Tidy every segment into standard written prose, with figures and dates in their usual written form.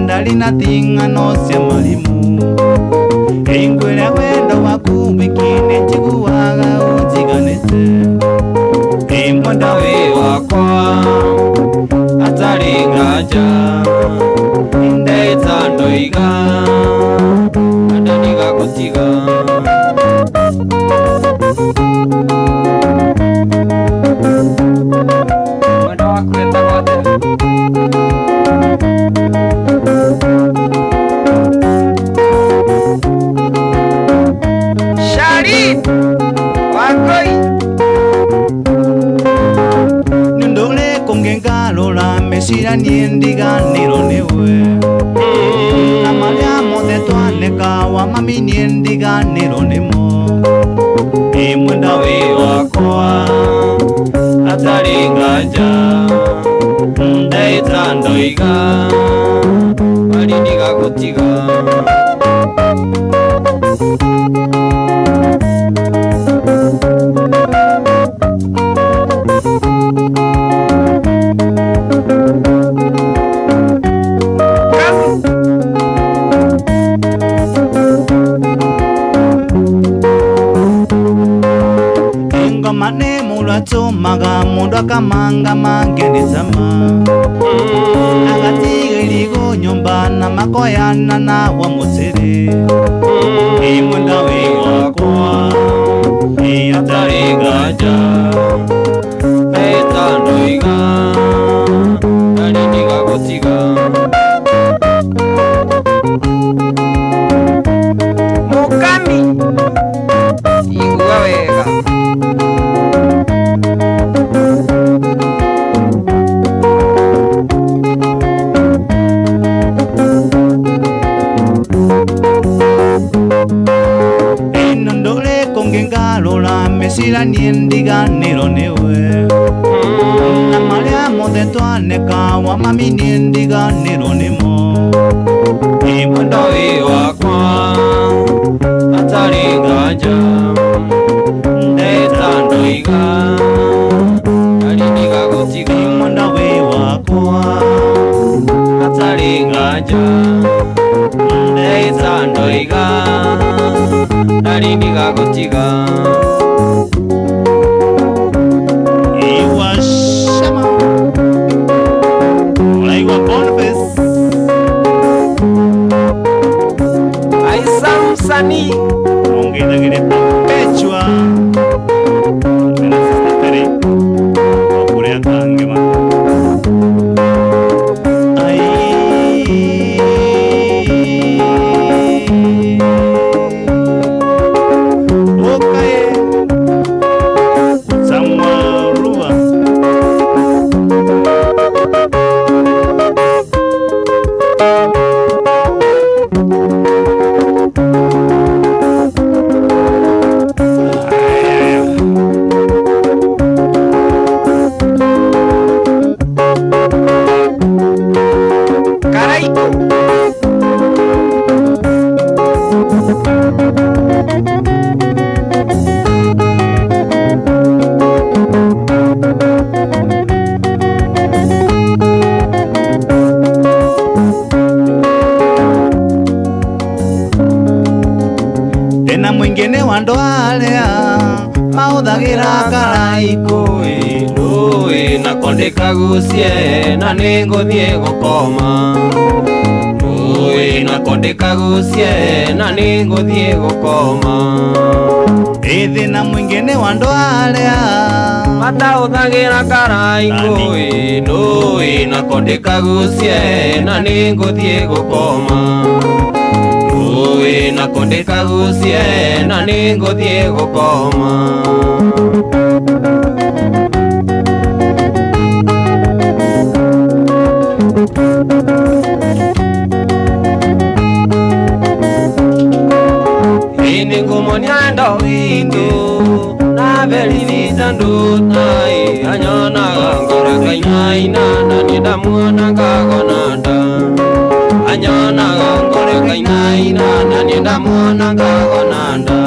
ndalina ting'ano cia marimu ingwira wendo waku wikine njiguaga unjiganite imwenda wi wakwa atari nganja indeta ndoiga ndaniga gutiga mwenda waku etagwate Shari wakoi nindole kongenga lola mesira niendiganiro niwe na maria mothe twaneka wa mami niendiganiro nimo imwenda wi wakwa atari nganja ndaita ndoiga mariniga gutiga mane mulwachomaga mundu akamanga mangenezama agatiga iligo nyumba na makoyana na wa musiri imwenda wi wakwa atari nganja eta ndoiga ndariniga gutiga mukami igua wega inondole kongenga lola mesira niendiganiro niwe na maria mothe twaneka wa mami niendiganiro nimo imwenda wi wakwa atari nganja ndeta ndoiga ndariniga gutiga imwenda wi wakwa atari nganja ndeta ndoiga ndariniga gutiga iwashama ulaiwa Boniface aisamsani ongedagire pechwa menasistere wakurea kangema tena mwingine wandoalea mauthagira karaikui rui na kondikagucie na ninguthie gukoma rui na kondikagucie na ninguthie gukoma thina mwingine wandoalea matauthagira karaikui rui na kondikagucie na ninguthie gukoma rui na kondikagucie na ninguthie gukoma ini ngumonia ndo witu na velivita ndutai anyonaga ngora kainaina na nindamuona kagonanda anyonaga ngora kainaina na nindamuona kagonanda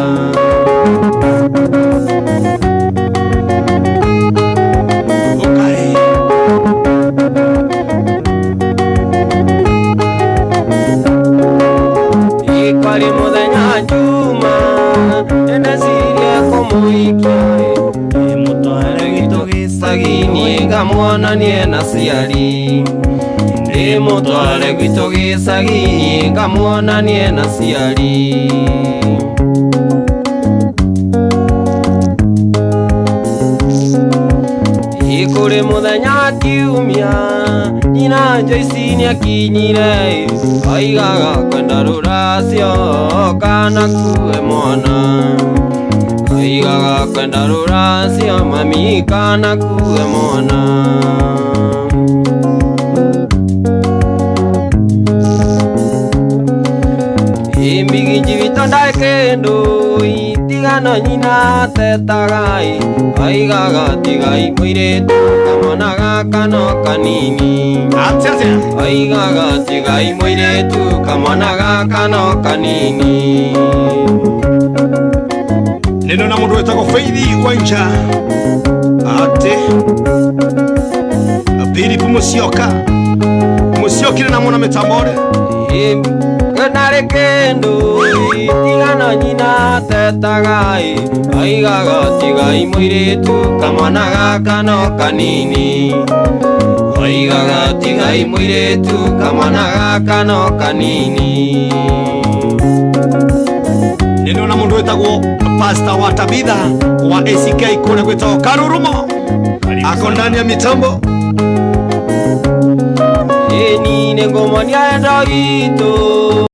ngamuonanie na ciari ndimutware gwitu gicagi ngamuonanie na ciari ikuri muthenya kiumia nyina Joyce niakinyire aigaga kwenda ruracio kana kue mwana aigaga kwenda ruracio mami kana kue mwana imbigi njivito ndakendo itigano nyina tetagai aigaga tigai muiretu kamwana gaka no kanini aigaga tigai muiretu kamwana gaka no kanini neno na mundu wetagwo Faith Wanja ate Philip Musyoka na mwana metambore nare kendo itigano nyina tetagai aigaga tigai muiretu kamwana gaka no kanini aigaga tigai muiretu kamwana gaka no kanini neno na mundu wetagwo Pastor wa Tabitha wa ACK kule gwetagwo Karurumo ako ndani ya mitambo eni nengomonia enda itu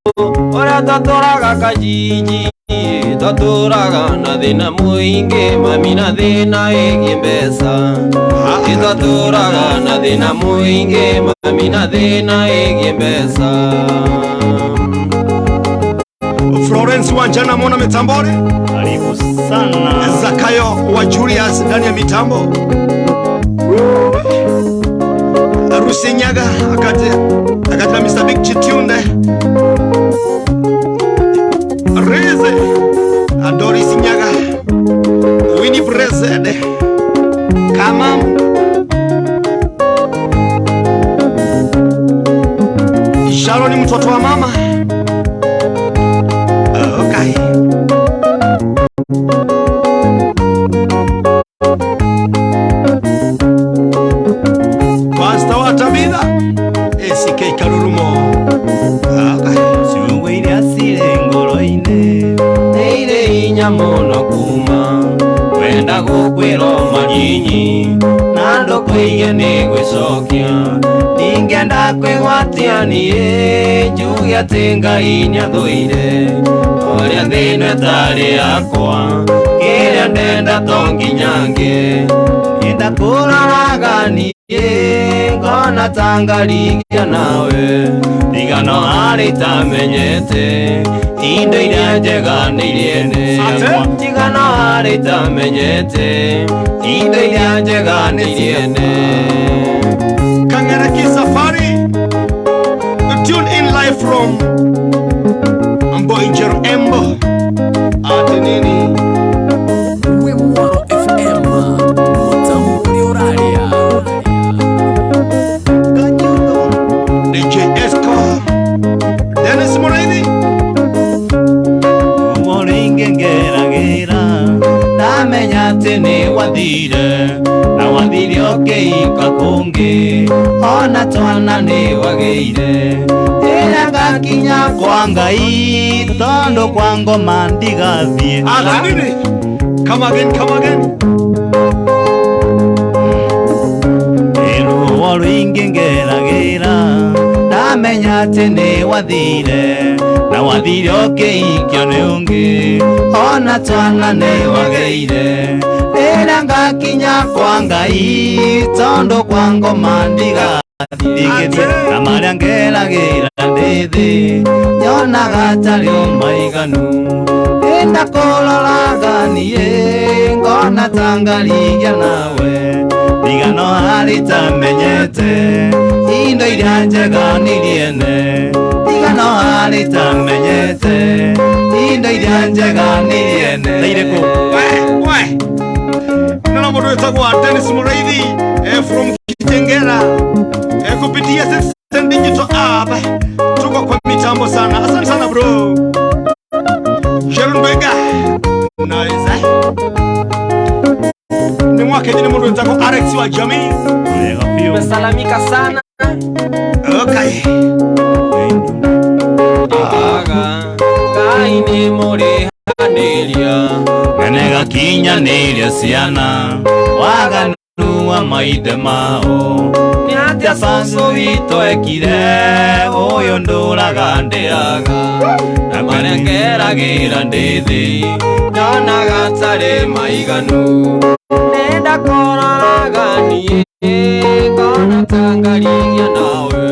ora tatoraga kajiji tatoraga na thina muingi mami na thina igi mbesa tatoraga na thina muingi mami na thina igi mbesa Florence Wanja na mwana mitambore karibu sana Zakayo wa Julius ndani ya mitambo Rusinyaga akati na Mr. Big Chitunde Reze Adori Sinyaga Winnie Brezede Kamam Isharo ni mtoto wa mama okay. Pastor wa Tabitha ACK Karurumo siungwe iria cire ngoro-ine neire inya muno kuma wenda gukwirwo manyinyi na ndukwiye ni gwicokia ningenda kwigwatia nie njuge ati Ngai niathuire uria thino etari yakwa kiria ndenda to nginyange nenda kuraraga nie ngona tangarigia nawe ndigano hari tamenyete indo iria njega nĩ iriene ndigano hari tamenyete indo iria njega nĩ iriene Kangaraki Safari tune in live from Mboinjero Embo ati nini Wimwaro FM Mutamburi Uraria DJ Esco Dennis Moraidi umoringe ngeragira ndamenya ati ni wathire na wathire ukiika kungi ona twana ni wageire ira ngakinya kwa Ngai tondo kwa ngoma ndigathie ati nini come again ruo rwingi ngeragira ndamenya ati ni wathire na wathire ukiikio ni ungi ona twana ni wageire ira ngakinya kwa Ngai tondo kwa ngoma ndigathie na maria ngeragira ndithi nyonaga tari maiganu enda kuroraga nie ngona tangarigia nawe ndigano hari tamenyete indo iria njega nĩ iriene ndigano hari tamenyete indo iria njega nĩ iriene na irĩkũ we nana mundu wetagwo Dennis Muraidhi from Kitengera kupitia Citizen Digital App tuko kwa mitambo sana. Asante sana bro Sharon Bega nice ni mwake jini mundu wetagwo Alex wa Jamii Umesalamika sana. Okay. Kaini muri haniria Nega kinya niria ciana waganu wa maithe mao ni atia Japanzu wito ekire uyu nduraga ndiaga na marengeragira ndithi nyonaga tari maiganu nenda koraraga nie kona tangarigia nawe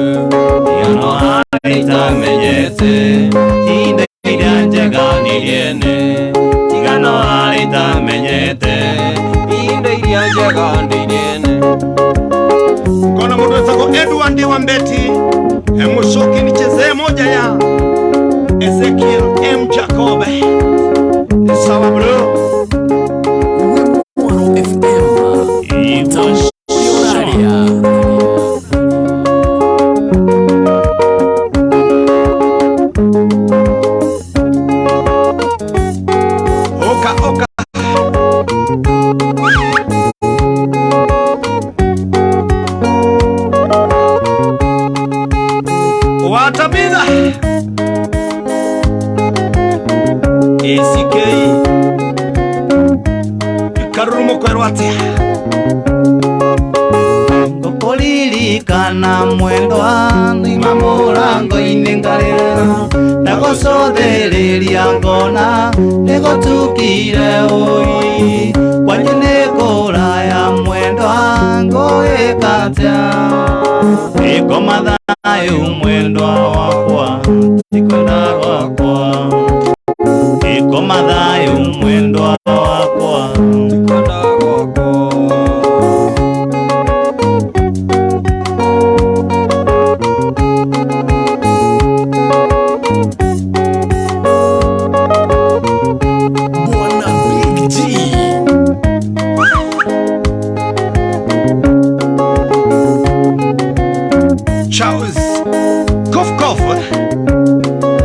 Yano aitamenyete Tinde iria njega niriene Tigano aitamenyete inde iria njega ndiriene Kona mundu wetako Edward Wambeti Mucoki nichezee moja ya Ezekiel M. Jacobe. Sawa bro. Uwe Mwaro FM. Ito Oraria. Oka Watabida ACK Karurumo kwerwatia Ngokolirikana mwendwa Nima murango-ini ngarira Ndagocotheriria ngona Ndigotukire ui Kwanyu nĩ kũraya mwendwa ngũĩka atĩa Ngoma thayũ mwendwa wakwa Tikwenda gwakwa Ngoma thayũ mwendwa wakwa kwenda gwakwa Bwana Big G. Charles Kof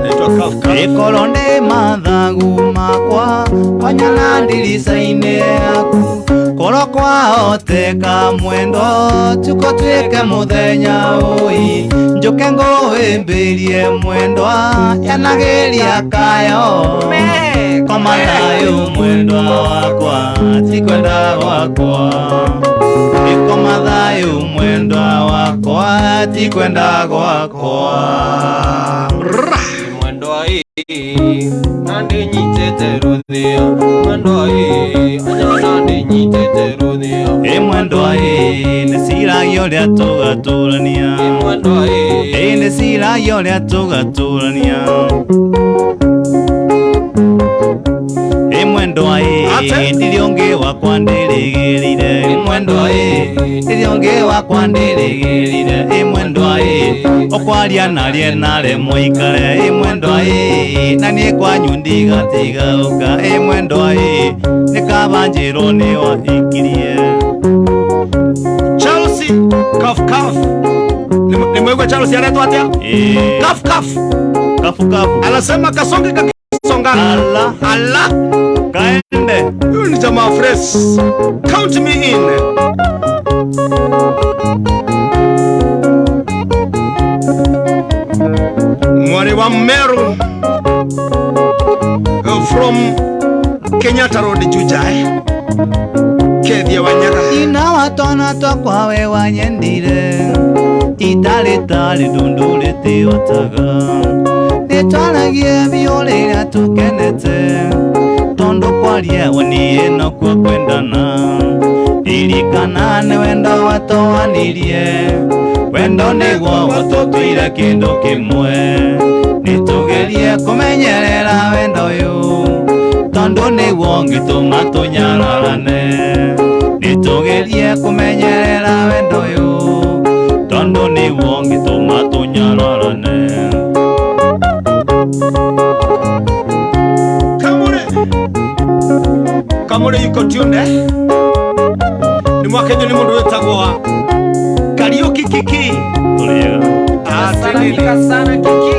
Naitwa Kof Ikoro nĩ mathagu makwa Kwanyana ndirica-inĩ yaku Koro kwahoteka mwendo Tuko tuĩke mũthenya ũi Njũke ngũhĩmbĩrie mwendwa Yanagĩria kayo Koma thayũ mwendwa wakwa Tikwenda gwakwa Koma thayũ mwendwa wakwa Tikwenda gwakwa mwendwa nandi nyitete ruthia mwendwa anyana ndi nyitete ruthia mwendwa nĩ ciragia ũrĩa tũgatũrania mwendwa nĩ ciragia ũrĩa tũgatũrania mwendwa ndirĩ ũngĩ wakwa ndĩrĩgĩrĩire mwendwa ndirĩ ũngĩ wakwa ndĩrĩgĩrĩire mwendwa ũkwaria narie nare mũikare mwendwa na niĩ kwanyu ndigatigaũka mwendwa nĩ kaba njĩrwo nĩ waikirie Chelsea Kaf Nimewekwa Chelsea anaitwa atia Kaf kafu Anasema kasonge kakisongana Allah kaende Huyu ni jamaa fresh. Count me in. Mwari wa Meru from Kenyatta Road Juja Kethia Wanyaga ina watona twakwa we wanyendire itarĩtarĩ ndũndũrĩte otaga nĩtwaragie biũ rĩrĩa tũkenete tondũ kwaria niĩ nokuo kwendana ririkana nĩ wendo watũhanirie wendo nĩguo watũtuire kĩndũ kĩmwe nĩtũgerie kũmenyerera wendo ũyũ tondũ nĩguo ngĩtũma tũnyararane nĩtũgerie kũmenyerera wendo ũyũ tondũ nĩguo ngĩtũma tũnyararane Kamure yuko tune ni mwakenyo ni mundu wetagwo Kariuki Kiki tũrĩega salamika sana Kiki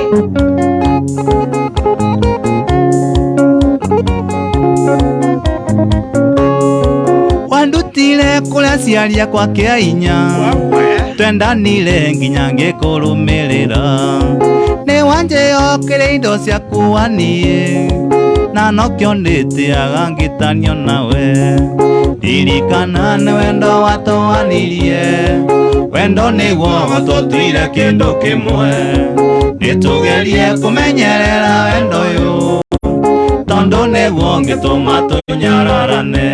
wandutire kũrĩa ndaciaria kwa kĩainya twendanire nginya ngĩkũrũmĩrĩra nĩ wanjĩokire indo ciaku waniĩ na nokĩo ndĩtĩaga ngĩtanio nawe ririkana nĩ wendo watũanirie wendo nĩguo watũtuire kĩndũ kĩmwe nĩtũgerie kũmenyerera wendo ũyũ tondũ nĩguo ngĩtũma tũnyararane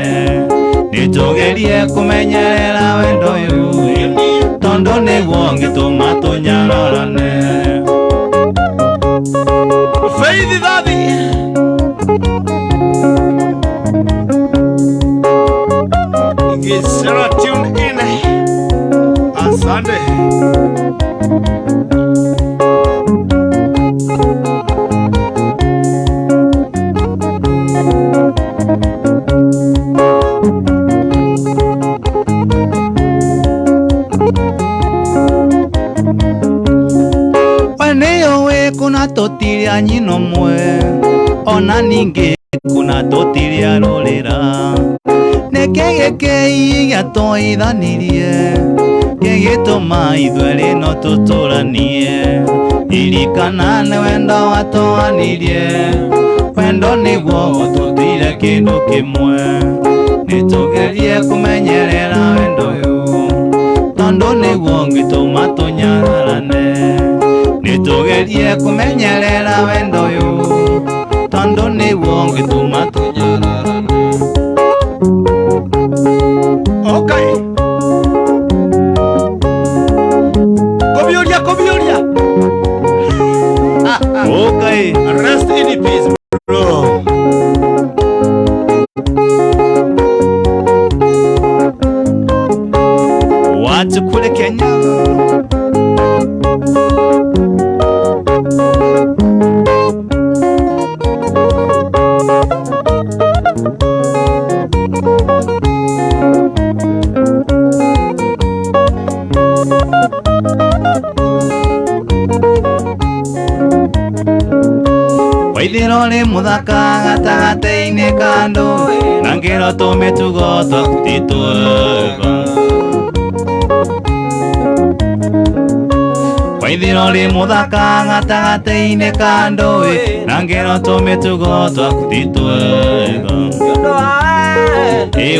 nĩtũgerie kũmenyerera wendo ũyũ tondũ nĩguo ngĩtũma tũnyararane Faith Daddy Gisela tune in Asante kuna totiria nyino mwe ona ninge kuna totiria rorera nekegekei gatoithanirie gegituma ithweri no tuturanie irikana nĩ wendo watũanirie wendo nĩguo watũtire kĩndũ kĩmwe nĩtũgerie kũmenyerera wendo ũyũ tondũ nĩguo ngĩtũma tũnyararane nĩtũgerie kũmenyerera wendo ũyũ tondũ nĩguo ngĩtũma tũnyararane. Okay. Kobioria. Okay. Rest in peace, bro. Watu kule Kenya waithĩro nĩ mũthaka gatagatĩ-inĩ ka ndũĩ na ngĩro tũmĩtugo twaku ti twega waithĩro nĩ mũthaka gatagatĩ-inĩ ka ndũĩ na ngĩro tũmĩtugo twaku ti twega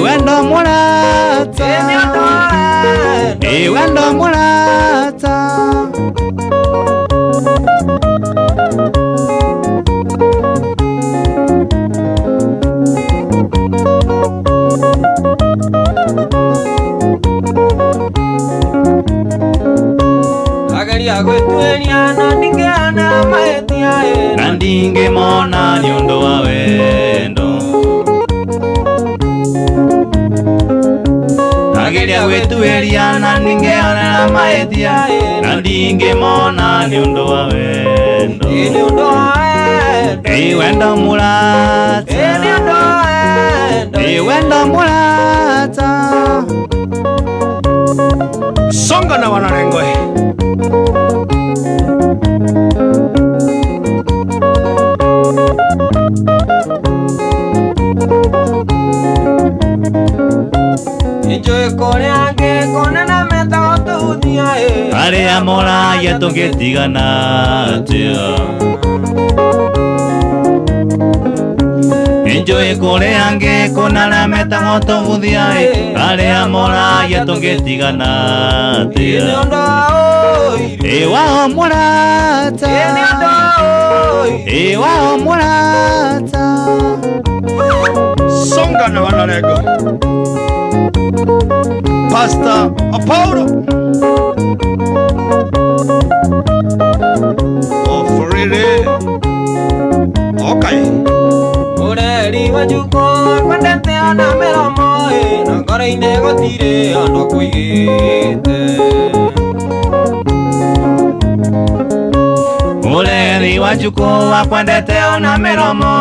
wendo mũrata wendo mũrata na ndingĩmona nĩ ũndũ wa wendo ageria gwĩtuĩria na ndingĩonera mahĩtia na ndingĩmona nĩ ũndũ wa wendo wendo mũrata wendo mũrata Songa na Wanarengwe. arĩa moragia tũngĩtigana atĩa njũĩ kũrĩa ngĩkũna arĩa metagwo tũgũthia arĩa moragia tũngĩtigana atĩa wao mũrata wao mũrata Songa na Wanarengwe. Pastor Apollo. Oh, for really? Okay. Ureri wajuko kwendete ana miromo na ngoro-inĩ gũtirĩ andũ kũigĩte Ureri wajuko wakwendete ona miromo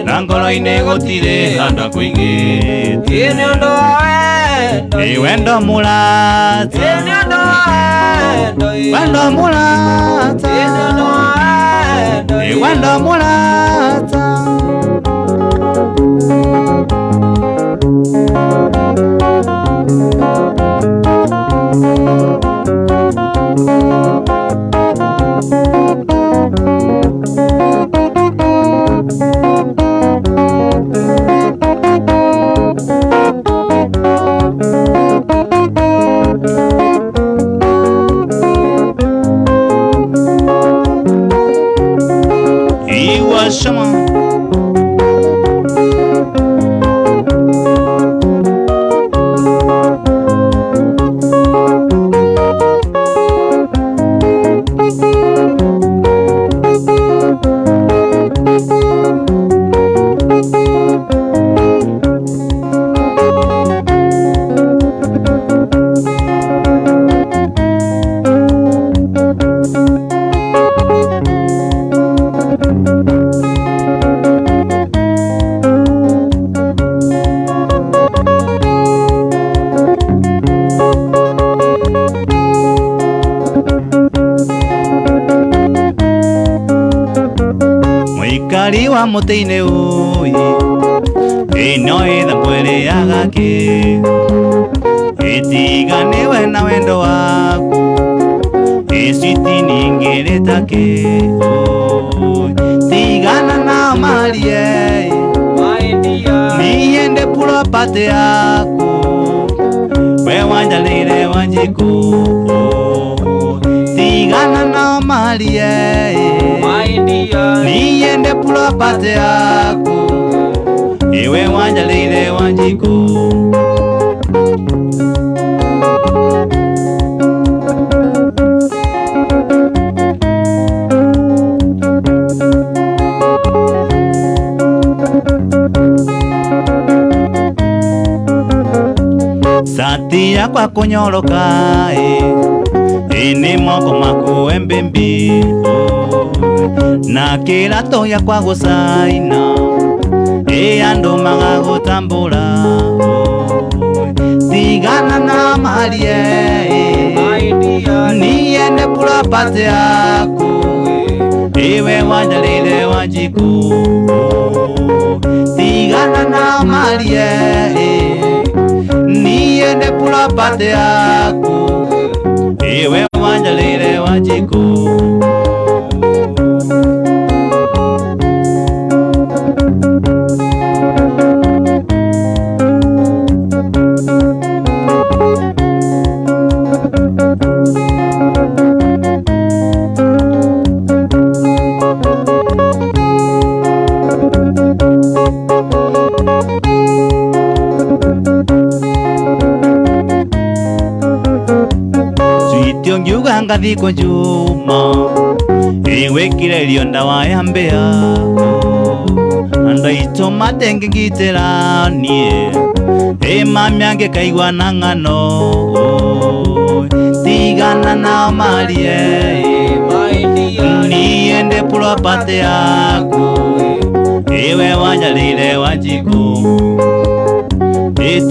na ngoro-inĩ gũtirĩ andũ kũigĩte nĩ ũndũ wa wendo wendo mũrata nĩ ũndũ wa wendo wendo mũrata nĩ ũndũ wa wendo wendo mũrata shama. Mwikari wa muteine uyi ino itha mwere agake itiganiwe na wendo waku isiti ningiritake tigana na marie niende property yaku we wanjalire wanjiku tigana na marie niende property yaku iwe wanjalire wanjiku sati yakwa kunyoroka ini moko maku embembi na kirato yakwa gusaina andu magagutambura tigana na marie niende property yaku iwe wanjalire wanjiku tigana na marie niende property yaku iwe wanjalire wanjiku ngiuga ngathi kwa Juma wekire rio ndawa ya mbea andaito matengingitira nie mami angikaigua na ng'ano tigana na marie niende property yaku iwe wanjalire wanjiku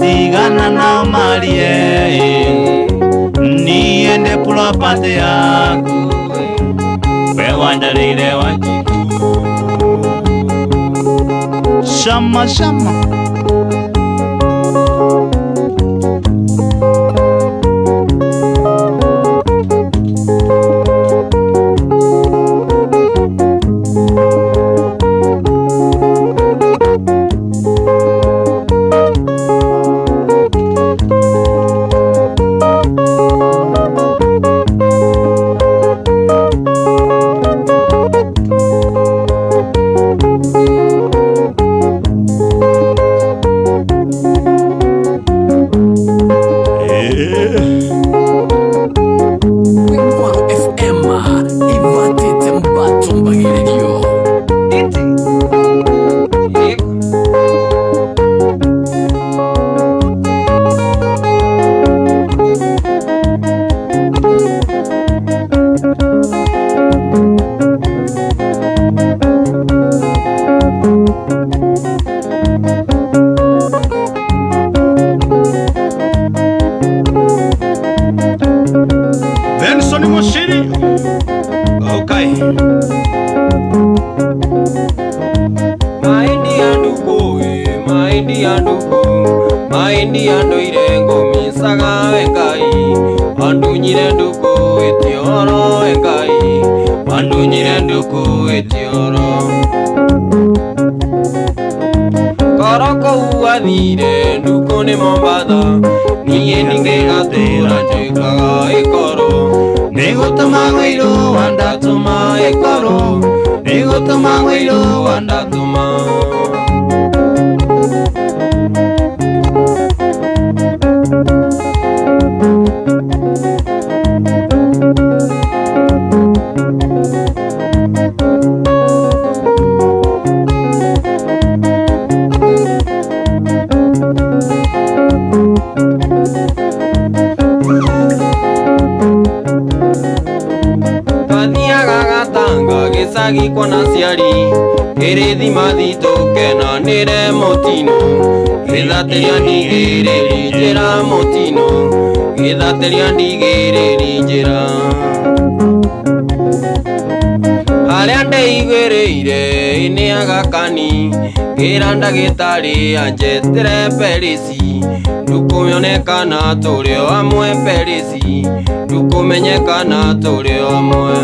tigana na marie niende property yaku we wanjalire wanjiku shama shama Maindi anduire ngumisaga engai andunyire nduku etioro engai andunyire nduku etioro koroko uathire nduku ni Mombatha niye ningegatura njikaga ikoro nigutuma ngwiro wandatuma ikoro nigutuma ngwiro marua ndatũma. Gĩcagi kwa naciari gĩrĩthi mathitũkenanĩre mũtino gĩthatĩria ndigĩrĩri njĩra mũtino gĩthatĩria ndigĩrĩri njĩra harĩa ndeiguĩrĩire nĩ agakani ngĩra ndagĩtarĩ anjetĩre perĩci ndũkũmenyekana tũrĩ o amwe perĩci ndũkũmenyekana tũrĩ o amwe.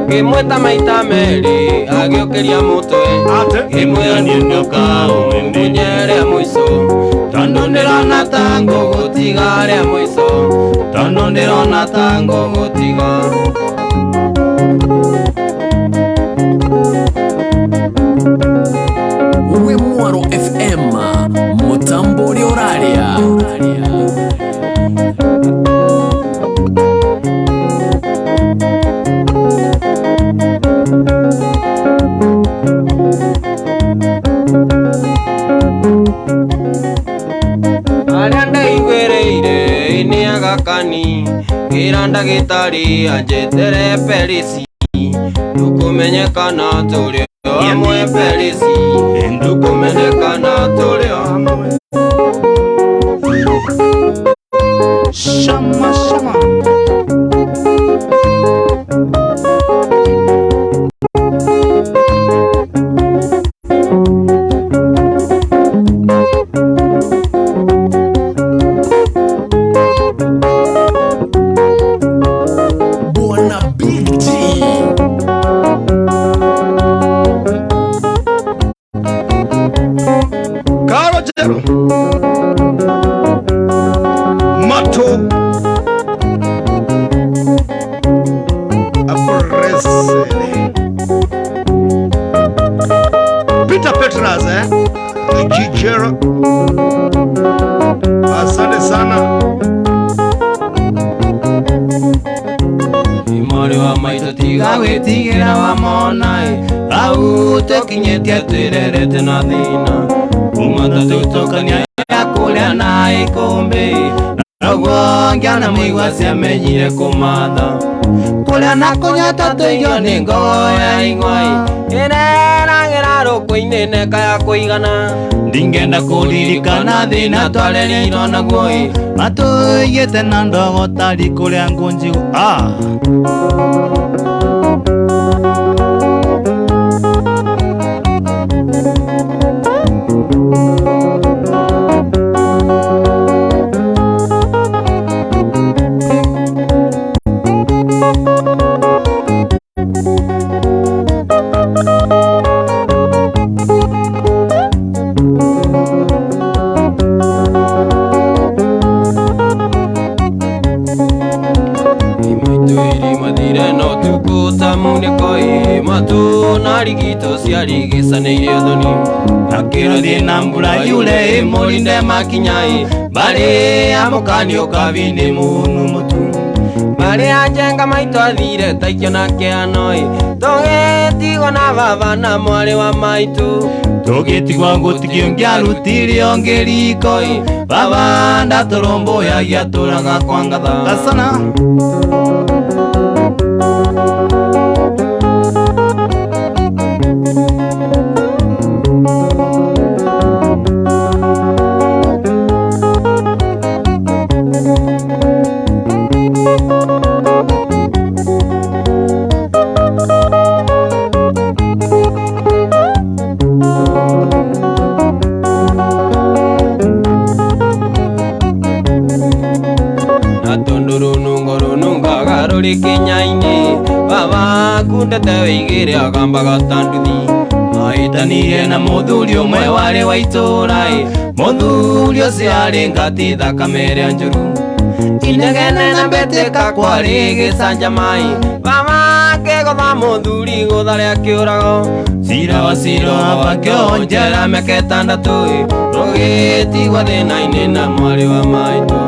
Ngĩmwĩta maita merĩ agĩũkĩria mũtwe ngĩmwĩra nyoka ũmũnye rĩa mũico tondũ ndĩrona ta ngũgũtiga rĩa mũico tondũ ndĩrona ta ngũgũtiga. Uwe Mwaro FM Mutamburi Oraria. Harĩa ndeiguĩrĩire nĩ agakani ngĩra ndagĩtarĩ anjetĩre perĩci ndũkũmenyekana tũrĩ o amwe perĩci ndũkũmenyekana tũrĩ o amwe. Shama shama. Bwana Big G. Karojero Mato Apresele Peter Petras Kijero. Asante sana. Imari wa maitũ tiga gwĩtigĩra wa monaĩ au tũkinyĩtie twĩrerete na thĩna kuma tatũtũkania ya kũrĩa na ikũmbĩ naguo ngĩana mũigua ciamenyire kũmatha kũrĩa na kũnyota tũirio nĩ ngogo ya ing'oi ĩreragĩra rũkũ-inĩ neka ya kũigana ndingĩenda kũririkana thĩna twarerirwo naguo Matũigĩte na ndogo tari kũrĩa ngũnjigu. Rigito ciarigicanĩire ũthoni nakĩrothi na mbura yure mũrinde makinyai barĩ amũkani ũkabi-inĩ mũnu mũtu barĩ anjenga maitũ athire taikio na kĩanoi tũgĩtigwo na baba na mwarĩ wa maitũ tũgĩtigwo gũtikio ngĩarutire ongĩ riko baba ndatũrũmbũyagia tũraga kwa ngatha gasana. Kinyainĩ baba kundete wĩigĩre agambaga tanduthi nyitanire na muthuri umwe wari wa itura muthuri ucio ari ngati thakame ria njuru inegene na mbeteka kwari gicanjamai bamake gotha muthuri gutha ria kiurago cira wa cira bakionjera mĩaka ĩtandatũ rũgĩtigwo thĩna-inĩ na mwarĩ wa maitũ.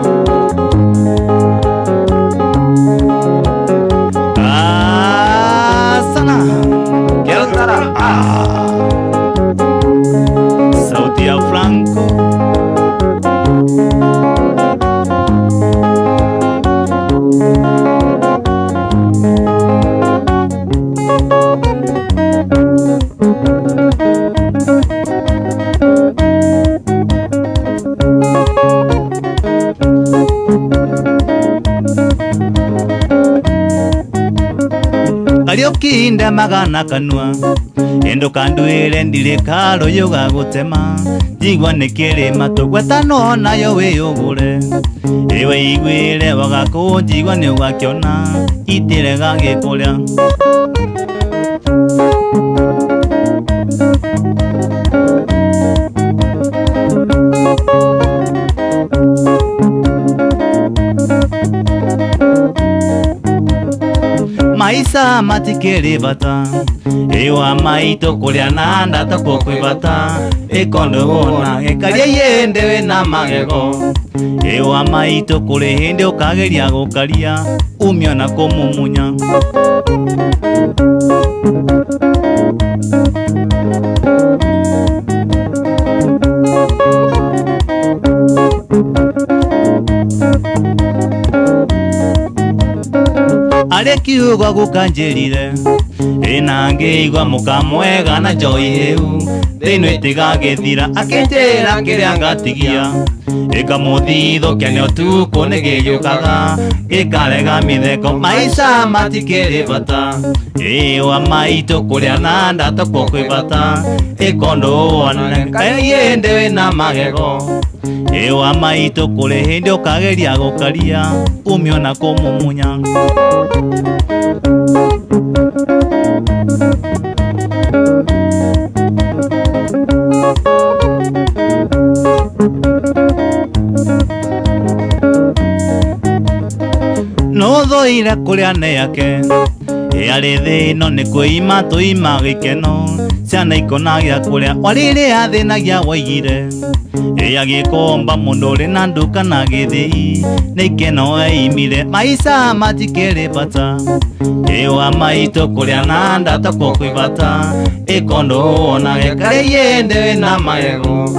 Sana Keltara sauti ya Franco Aliokinda magana kanua endo kanduire ndirika royo gagutema jigwa nekere matogweta no nayo weyugure ewe igwire wagako jigwa ne wakiona itire gagikuria maisa matikere bata ewa maito kuria nanda takwo kwibata ikondo wona ekaria yendewe na magego ewa maito kuri hindi ukageria gukaria umio na kumumunya Arekiugwa gukanjirire inange igwa mukamwega na joy heu thino itigagithira akinjira kiria ngatigia ikamuthitho kianio tu kunigiyukaga ikarega mitheko maisa matikiri bata ewa maito kuria nanda takwo kwibata ikondo wona kayendewe na magego ewa maito kuri hindi ukageria gukaria umio na kumumunya no thoira kuria ne yake yari thino ni kuima tuima gikeno ciana ikonagia kuria warire athinagia waigire agikomba mundu uri na nduka na githii ni ikeno eimire maisa matikiri bata ewa maito kuria nanda takwo kwibata ikondo wona gekare yendewe na magego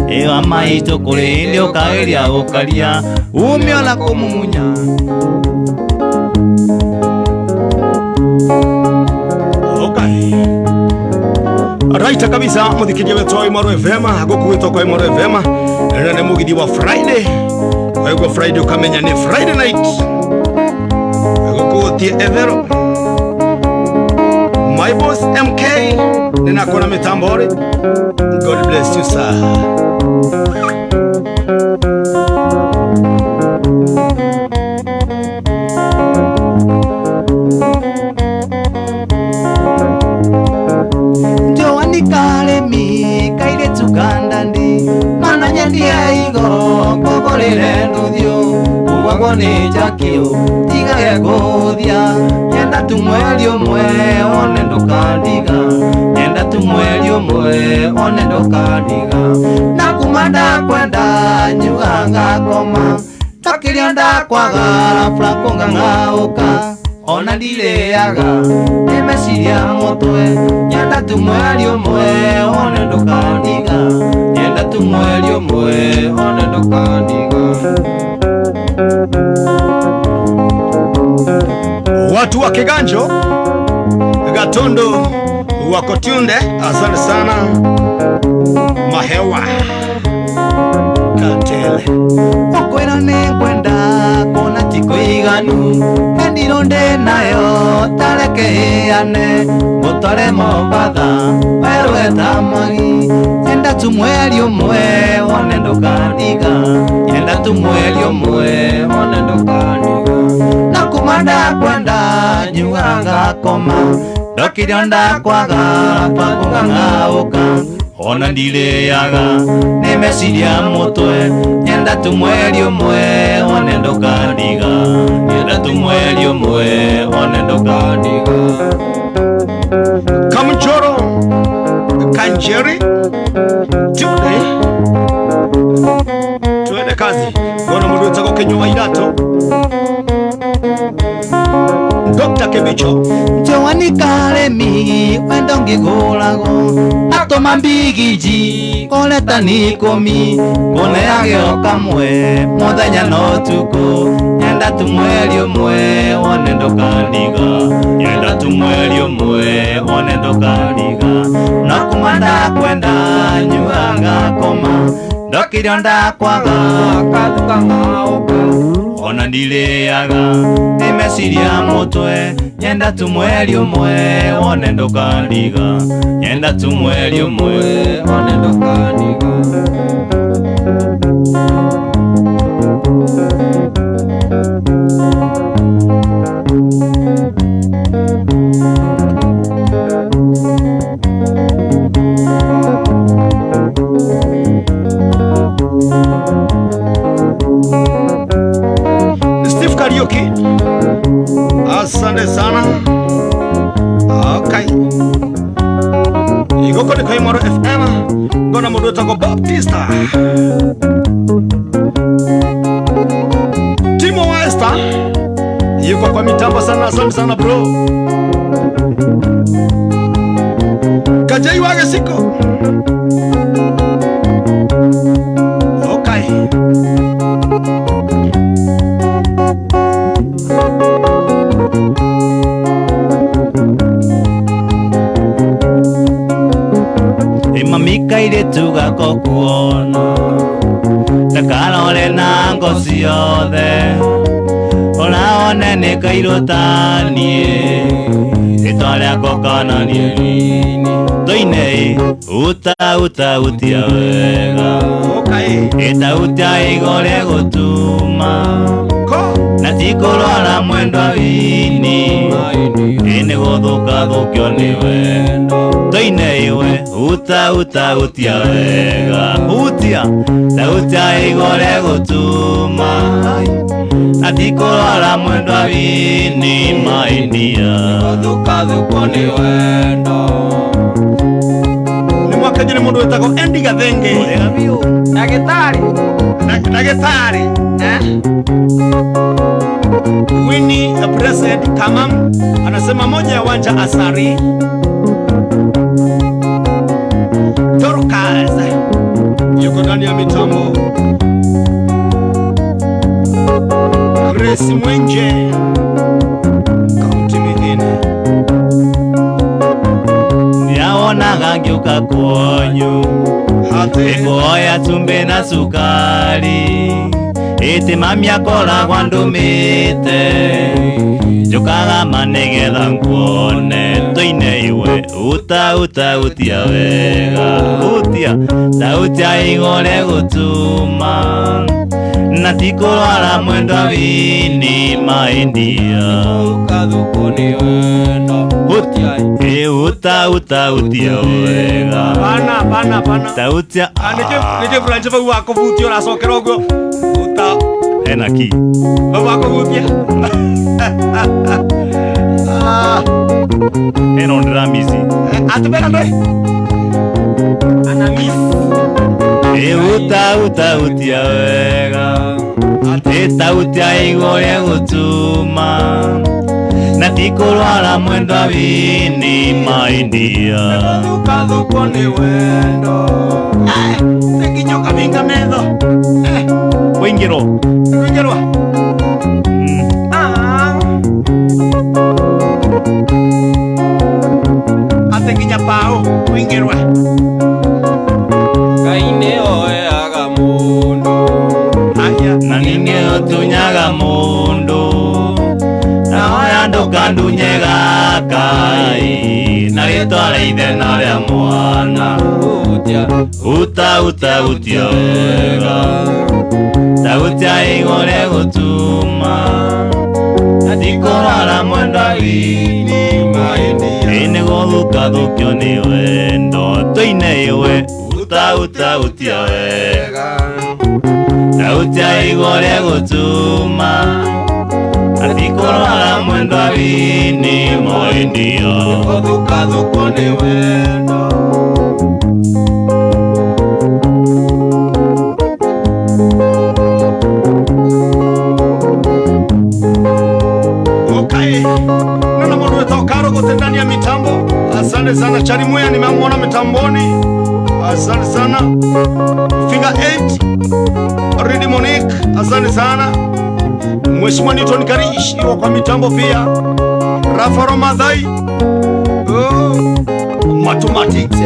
ewa maito kuri hindi ukageria gukaria umio na kumumunya Right kabisa muthikiria wetu wa Imoro FM gukuitwo kwa Imoro FM na ni mugidi wa Friday kwa Friday ukamenya ni Friday night gukutie ethero my boss MK ninakona mitambori. God bless you sir. Ni jakio tiga godia yenda tu mweli umwe one ndokandiga yenda tu mweli umwe one ndokandiga na kumanda kwenda nyuanga koma takiria ndakwaga Franco ngangauka ona ndileaga nimeciria mutwe yenda tu mweli umwe one ndokandiga yenda tu mweli umwe one ndokandiga. Watu wa Kiganjo Gatondo wako tunde, asante sana mahewa katele okwera nekwenda kona tiko iganu endironde nayo tarekeane mutare Mombatha werwe tamagi enda tu mweli umwe one ndokandiga enda tu mweli umwe one ndokandiga na kumanda kwenda nyuanga koma ndokirionda kwaga pakung'ang'auka ona ndileaga nĩ meciria mũtwe nyenda tu mweri ũmwe one ndũkandiga nyenda tu mweri ũmwe one ndũkandiga Kamjoro Kanjeri tuende kazi gona mundu wetagwo Kenyua Irato Dr. Kebicho Joani Karemi wendo ngĩgũragwo atũma mbigiji kũreta nĩ ikũmi kũneagĩo kamwe mũthenya na ũtukũ nyenda tu mweri ũmwe wone ndũkandiga nyenda tu mweri ũmwe wone ndũkandiga na kuma ndakwenda nyuaga koma ndokirionda kwaga kathuka ng'auka ona ndileaga nĩ meciria mũtwe nyenda tu mweri ũmwe wone ndũkandiga nyenda tu mweri ũmwe wone ndũkandiga Steve Karaoke asante sana. Okay, igoko ni Kaimoro FM ngona mundu wetagwo Baptista Timo Westa yuko kwa mitambo sana. Asante sana bro. Kajai wage siko. Okay, Mika iritu gako kuona takarore na ngoci yothe oraone nĩ kairũtanie rĩtwa rĩako kananie toine utautia wega ĩtautia igore gũtuma na tikũrwara mwendwa wini ĩnĩ gũthũkathũkio nĩ wendo toine iwe utautia wega tautia igore gũtuma na tikũrwara mwendwa wini maindia gũthũkathũkio nĩ wendo ni mwakaji ni mundu wetagwo Endi Gathenge Dagĩtarĩ Winnie the President Kamam anasema moja ya wanja asari Dorcas yuko ndani ya mitambo. Grace Mwenje kaunti mingine niaonaga ngĩũka kwanyu ĩkũoya cumbĩ na cukari ĩtĩ mami akoragwo andũmĩte njũkaga ma nĩgetha nguone toine iwe utautia wega tautia igore gũtuma na tikũrwara mwendwa wini maindia gũthũkio nĩ wendo utautia wega bana tautia nije Franje bau wako vuti uracokera uguo ena ki bau wako vuti eno ndramisi atubera ndoi ana miss utautia wega tautia igore gũtuma na tikũrwara mwendwa wini maindia gũthũkio nĩ wendo tekinyoka vinga metho wĩingĩrwo atekinya pao wĩingĩrwe Ngai nĩ oyaga mũndũ na nĩnĩ ũtunyaga mũndũ na oya ndũkandunye gakai na rĩtwa rĩa ithe na rĩa mwana utautia wega tautia igore gũtuma na tikũrwara mwendwa wini ĩnĩ tukathukio ni wendo tuine iwe utia wega utia igore gutuma atikorora mwendo avini moendio tukathukio ni wendo ndani ya mitambo. Asante sana Charimuya, nimemwona mitamboni. Asante sana Finger 8 Ridi Monique, asante sana Mheshimiwa Newton Karish yuko kwa mitambo pia. Rafa Ramadhai Mathematics.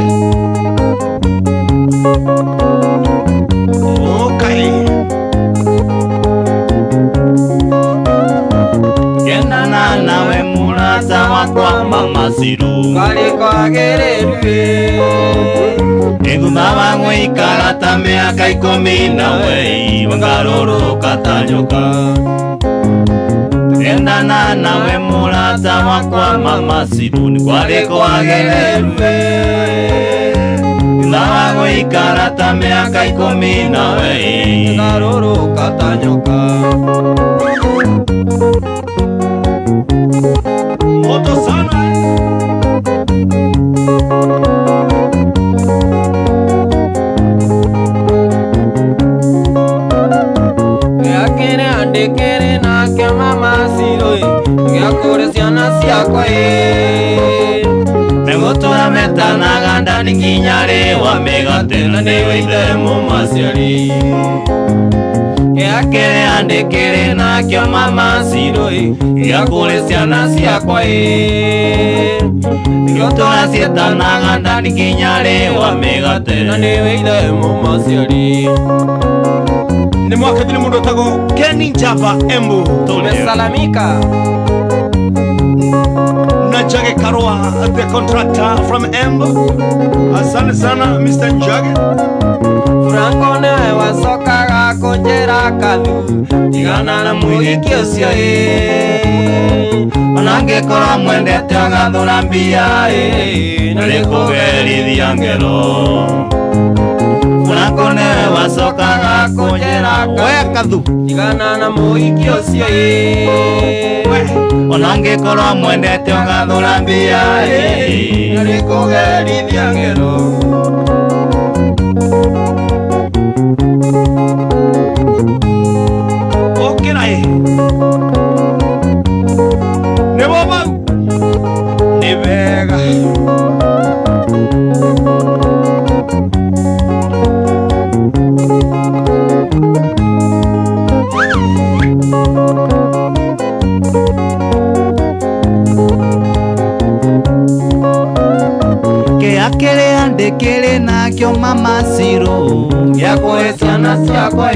Okay. Kendana nawe mulata wakwa mama siru kaliko agererwe Egumaba mwikara miaka 10 nawe wangaroroka tanyoka Kendana nawe mulata wakwa mama siru kaliko agererwe Egumaba mwikara miaka 10 nawe wangaroroka tanyoka moto sana yakene andekere na kya mama siroi yakore ciana ciakwa Negotora metanaga ndani nginyare wa megatena niwe ithe mumaciari Yakere andekere na kyo mama siroi yakore ciana ciakwa Negotora cietanaga ndani nginyare wa megatena niwe ithe mumaciari ni mwaka dini mundu tago Kenny Java Embu tumesalamika na Jage Karua the contractor from Embu. Asante sana Mr. Jage Franco newe wasokaga kunjira kathu tigana na muhiki ucio Onangekora mwendete agathura mbia narikugerithia ngero Franco newe wasokaga kunjira kathu tigana na muhiki ucio Onangekora mwendete agathura mbia narikugerithia ngero Okirai ne baba ne vega Akere andekere na kyo mama siro yakore ciana ciakwa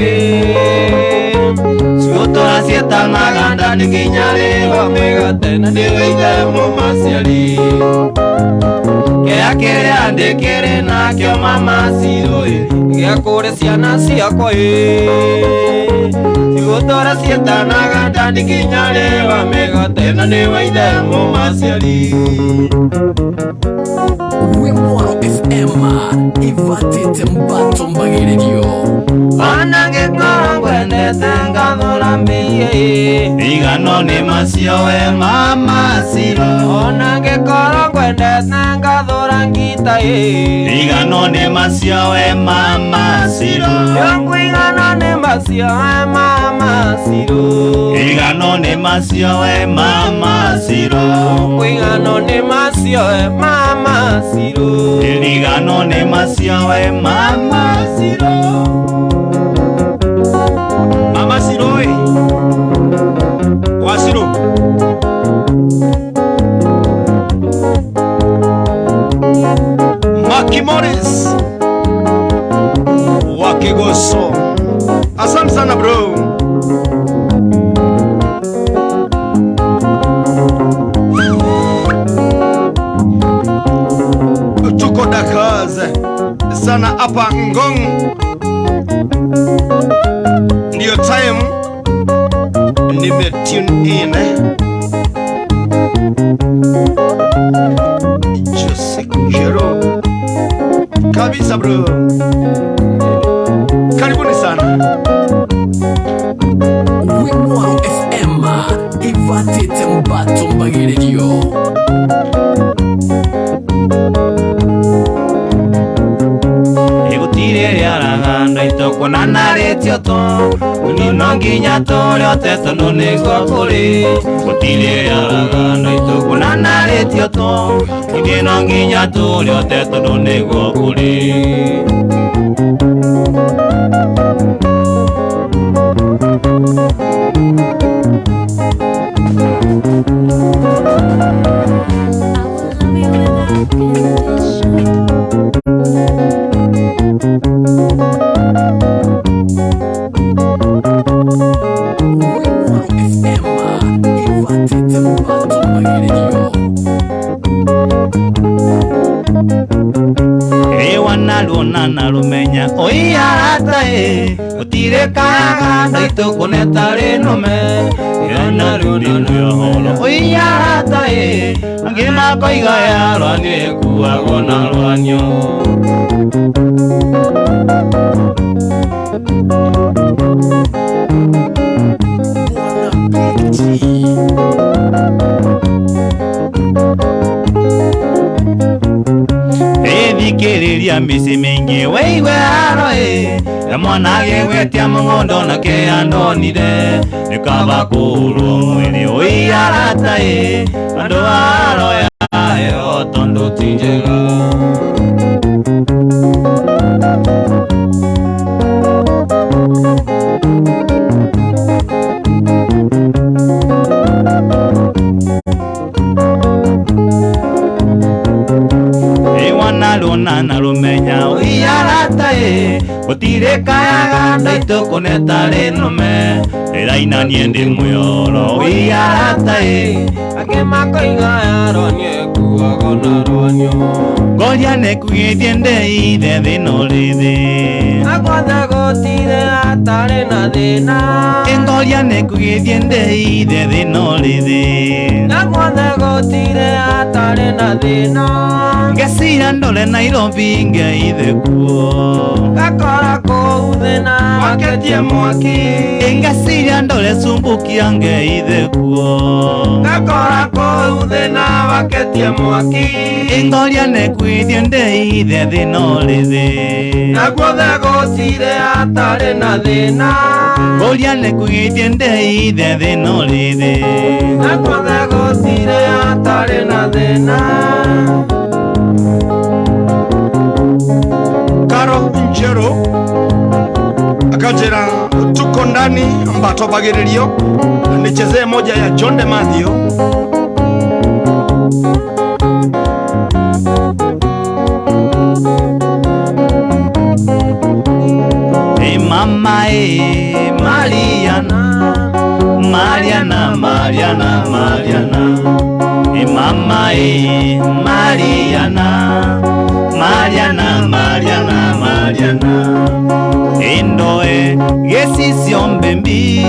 Ciotora cietanaga ndani nginyare wa megatena niwe ithe mumaciari Akere andekere na kyo mama siro yakore ciana ciakwa ciotora cietanaga ndani nginyare wa megatena niwe ithe mumaciari We Mwaro FM ivatite mbato mbagiririo Onangekora ngwendete ngathura mbia Igano ni macio we mama siro Onangekora ngwendete ngathura ngita Igano ni macio we mama siro Yongu igano ni macio we mama siro Igano ni macio we mama siro Yongu igano ni macio we mama siro Igano ni macio we mama siro Mama Siroi Wasiru Maki Morris Wakigoso. Asante sana bro. Tuko Dakaze sana hapa Ngong. Ndio time nime tune in kabisa bro. Karibuni sana. Wimwaro FM ivatite mbato mbagererio. Egutire riaraganda itoko nanaretio to Unino nginya tore oteto nunego kuri Egutire riaraganda itoko nanaretio to Unino nginya tore oteto nunego kuri Nalumenya oiarata utire kaganda itoko netare nome yana runino yoholo oiarata angima koiga ya rwanie kuago na rwanyo Kiriria misi mingi weiwe aroe Mwana gewetia mungondo na ke andonire Nikaba kuru mwili uiarata Ando aroe otondo tijega Nalumenya uiarata utire kaganda itoko netare nome Eraina niende muyoro uiarata Angema koiga ya rwanie kuago na rwanyo Goria nekugitiende ithe thino rithi Agwatha gotire atare na thina Ngoria nekugitiende ithe thino rithi Agwatha gotire atare na thina Ngesira ndole Nairobi ngeithe kuo Gakora kou thina waketie mwaki Ngesira ndole Sumbukia ngeithe kuo Gakora kou thina waketie mwaki Ngoria nekugitiende ithe thino rithi Agwatha gotire atare na thina Goria nekugitiende ithe thino rithi Agwatha gotire atare na thina Karo Njero akajera tuko ndani mbato bagererio nichezee moja ya John de Mathio. Mama Mariana Mariana Mariana Mariana Mama Mariana Mariana Mariana Mariana Indoe gesisio mbembi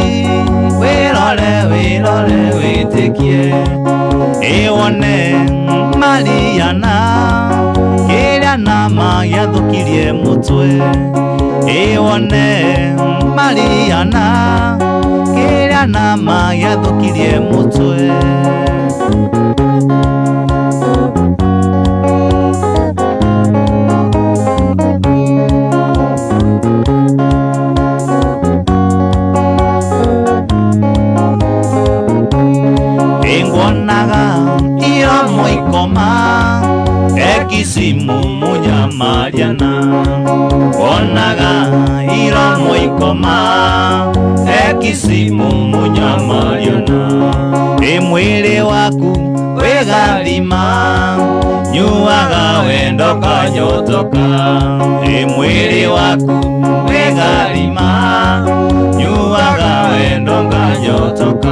Wirole witekie Iwone Mariana Kiria nama yathukirie mutwe Iwone Mariana Kiria nama yathukirie mutwe Ekisimu munya Mariana Onaga iromo ikoma Ekisimu munya Mariana Mwili waku wegalima Nyuaga wendo kanyotoka Mwili waku wegalima Nyuaga wendo kanyotoka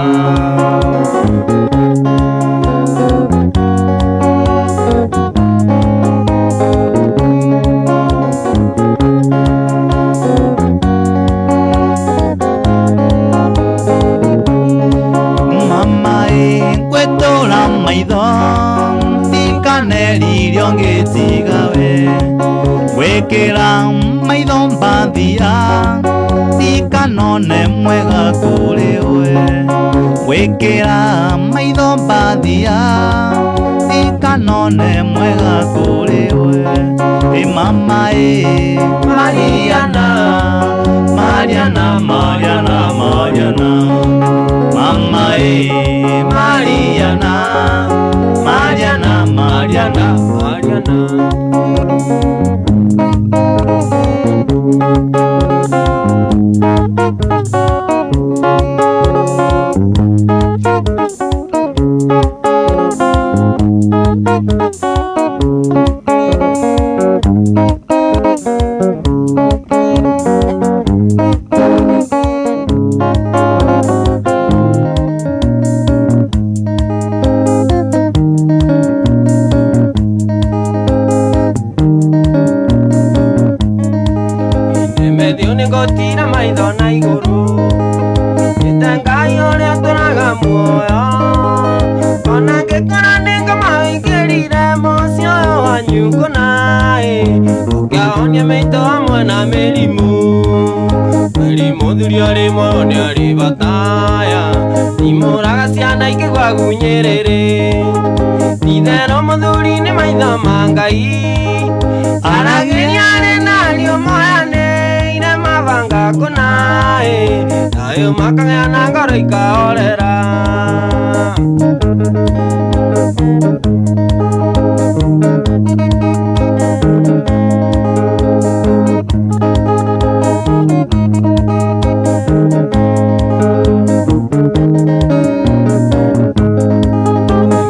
Wekera maitho mbathia tikanone mwega kuri we. Wekera maitho mbathia tikanone mwega kuri we. Mama Mariana, Mariana, Mariana, Mariana. Mama Mariana, Mariana, Mariana, Mariana. Tira maitho na iguru Ngai uria turaga muoyo ona ngikora ningamawikirire mucio wanyu kunai ukiahonia maitho hamwe na mirimu thuria rimwe ni ari bataya nimuraga ciana ikigwagu nyiriri itherũ muthuri ni maitho ma Ngai aragiria ari nario moyane mavanga kunai nayo makangana ngoro ikaorera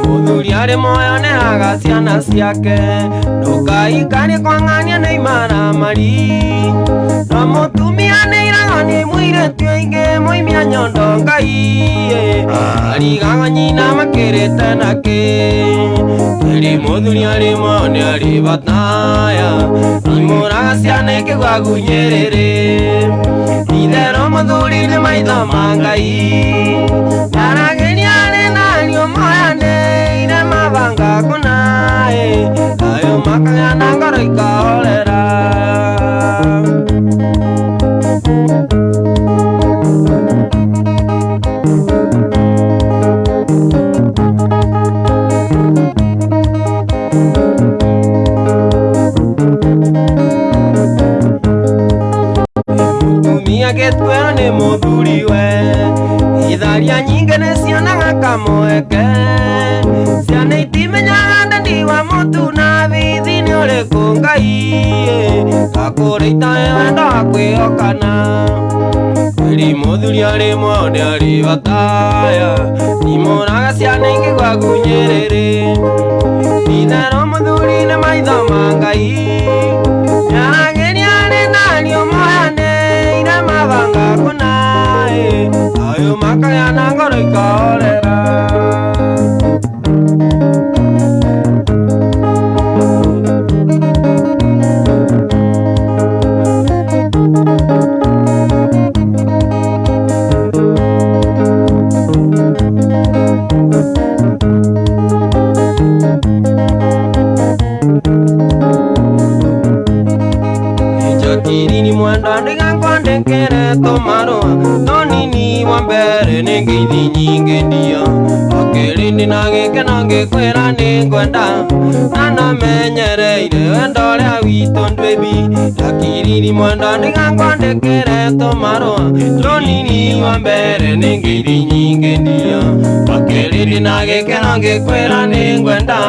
muthuri ari moyo ni aga ciana ciake ndukaikanie kwang'ania ni imaramari no mutumia ni iraga ni muiretu aingi moimia nyondo Ngai arigaga nyina makirite naki eri muthuri ari moyo ni ari bataya imuraga ciana ikigwagu nyiriri itherũ muthuri ni maitho ma Ngai aragiria ari nario moyane ire mavanga kunai nayo makagana ngoro ikahorera mutumia getwero ni muthuri we itharia nyingi ni cionaga kamweke ciana itimenyaga ndandi wa mutu na bithi ni uriku Ngai gakurita wendo wa kwihokana eri muthuri ari moyo ni ari bataya nimuraga ciana ikigwagu nyiriri itherũ muthuri ni maitho ma Ngai aragiria ari nario moyane ire mavanga kunai nayo makagana ngoro ikahorera Njokirini mwenda ndigakwandikire tumarũa no nini wa mbere nĩ ngeithi nyingĩ ndia okĩrĩ ndĩ na gĩkeno ngĩkwĩra nĩ ngwenda na namenyereire wendo ũrĩa witũ baby njokirini mwenda ndigakwandikire tumarũa no nini wa mbere nĩ ngeithi nyingĩ ndia okĩrĩ ndĩ na gĩkeno ngĩkwĩra nĩ ngwenda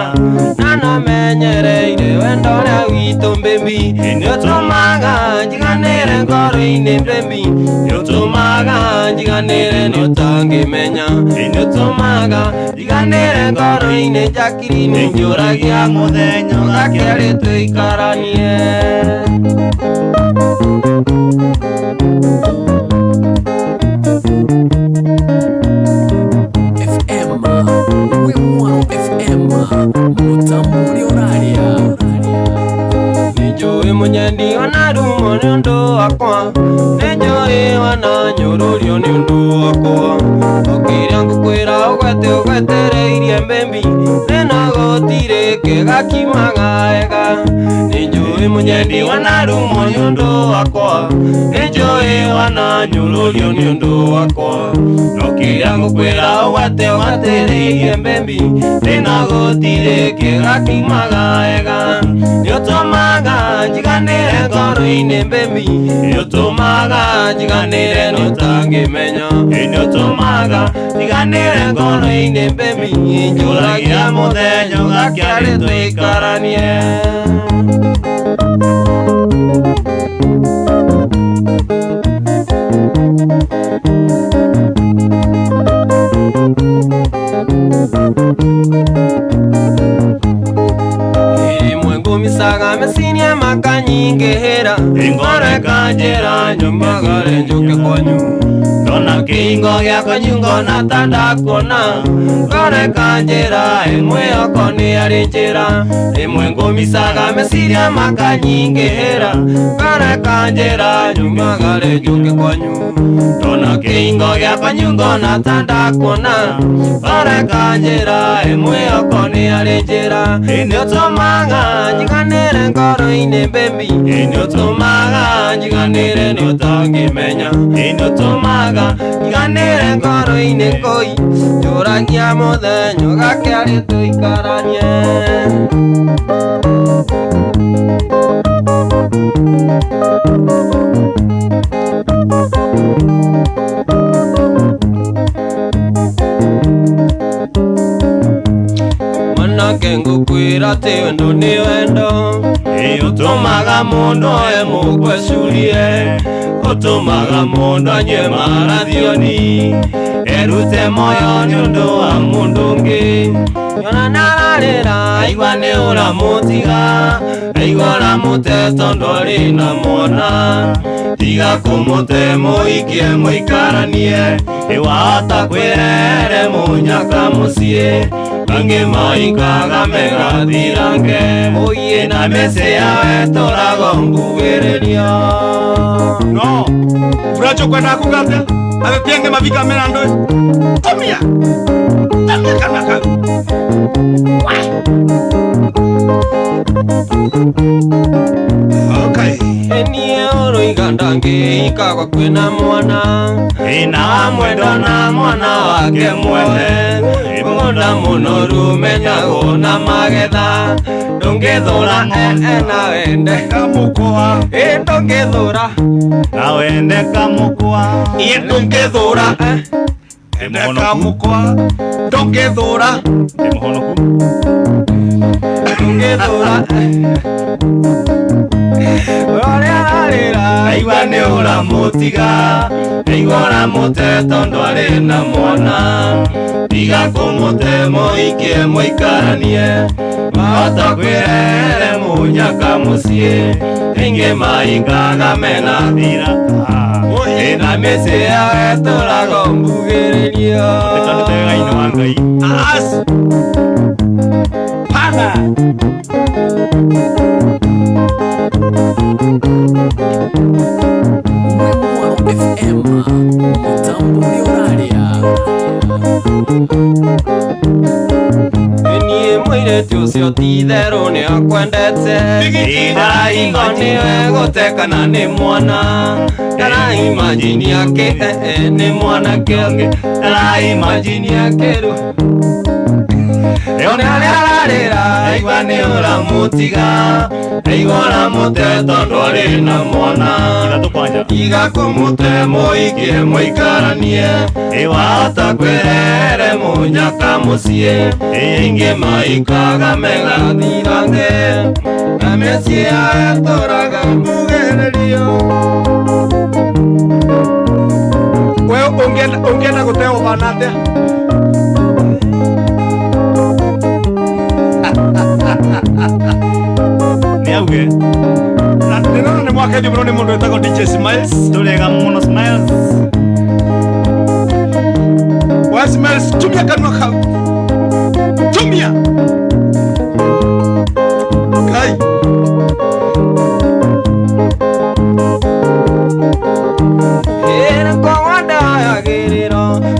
na namenyereire wendo ũrĩa witũ baby nĩũtũmaga njiganĩre ngoro-inĩ baby nĩũtũmaga njiganĩre nĩũtangĩmenya nĩũtũmaga njiganĩre ngoro-inĩ njakirini njũragia mũthenya ũgakerĩ tũikaranie FM Wimwaro FM Mutamburi Oraria nĩnjũĩ mũnyendi ona rumo nĩ ũndũ wakwa nĩnjũĩ wana nyũrũrio nĩ ũndũ wakwa okĩrĩa ngũkwĩra ũgwete ũgwetereirie baby nĩno gũtirĩ kega kimagaega ninjui munyendi wanarumo nyundu wakwa ninjui wananyururio nyundu wakwa nokia ngukwira wate watereirie mbembi ndinagutire kega kimagaega niotumaga njiganire ngoro-ini mbembi niotumaga njiganire nutangimenya niotumaga njiganire ngoro-ini mbembi njuragia muthenya ugakiari tuikaranie misaga mesinia makanyingehera ingore kanjera nyumagare njuke kwanyu ndona kingo gya kwanyu ngona tandakona ngore kanjera imwe yako ni ari njira imwe ngumisaga mesinia makanyingehera ngore kanjera nyumagare njuke kwanyu ndona kingo gya kwanyu ngona tandakona ngore kanjera imwe yako ni ari njira iniotumaga njiganire ngoro-ini mbembi iniotumaga njiganire nutangimenya iniotumaga njiganire ngoro-ini ngoi njuragia muthenya ugakiari tuikaranie manake ngukwira ti wendo ni wendo utumaga mundu emugwecurie utumaga mundu anyue marathioni erute moyo ni undu wa mundu ungi yona nararira aigua ni uramutiga aigua uramute tondu ari na mwana tiga kumute muikie muikaranie iwahota kwirere munyaka mucie Ange maikaga megathirange Oye na mese yawe torago ngugereria No, furacho kwenda kugate Agepienge mavika menando Tomia kanaka Okay Enie oro igandange ikagwa kwena mwana ina mwendo na mwana wake mwene Munda munoru menyago na magetha Ndungithura na wende Kamukua Ndungithura na wende kamukua Ndungithura Ende kamukua Ndungithura Ndumuhonoku Ndungithura aigua ni uramutiga aigua uramute tondu ari na mwana tiga kumute muikie muikaranie mahota kwirere munyaka mucie ingi maikaga mena thira ina mĩciĩ yawe tũrago mbugĩrĩrio tũtega-inĩ wa Ngai As Pana FM Mutamburi Oraria Niĩ mũirĩtu ũcio ti therũ nĩ akwendete Ndarahingo nĩwe gũtekana nĩ mwana Ndaraimagini ake nĩ mwanake ũngĩ Ndaraimagini ake rĩu Ona arĩa ararĩra aigua nĩ ũramũtiga Aigua ũramũte tondũ arĩ na mwana Iga kũmũte mũikie mũikaranie Wahota kwĩrere mũnyaka mũciĩ Ingĩ maikaga megathirange Na mĩciĩ yawe tũraga mbugĩrĩrio We ungienda guteo ũhana atĩa nĩ auge na nĩno nĩ mwakendio mũno nĩ mũndũ wĩtagwo DJ Smiles tũrega mũno Smiles wa Smiles tumia kanua kau tumia kai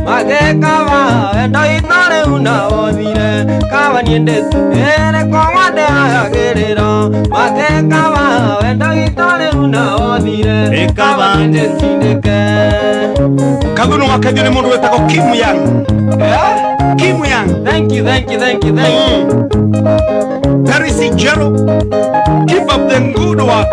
Mageka wa endo itareu runa othire kaba niendetu ere kwangwande ayagerera makekaba wendo itore runa othire kaba niendetindeke Kaguno wakajua ni mundu wetako Kim Young. Kim Young. Thank you. Percy Jero, keep up the good work.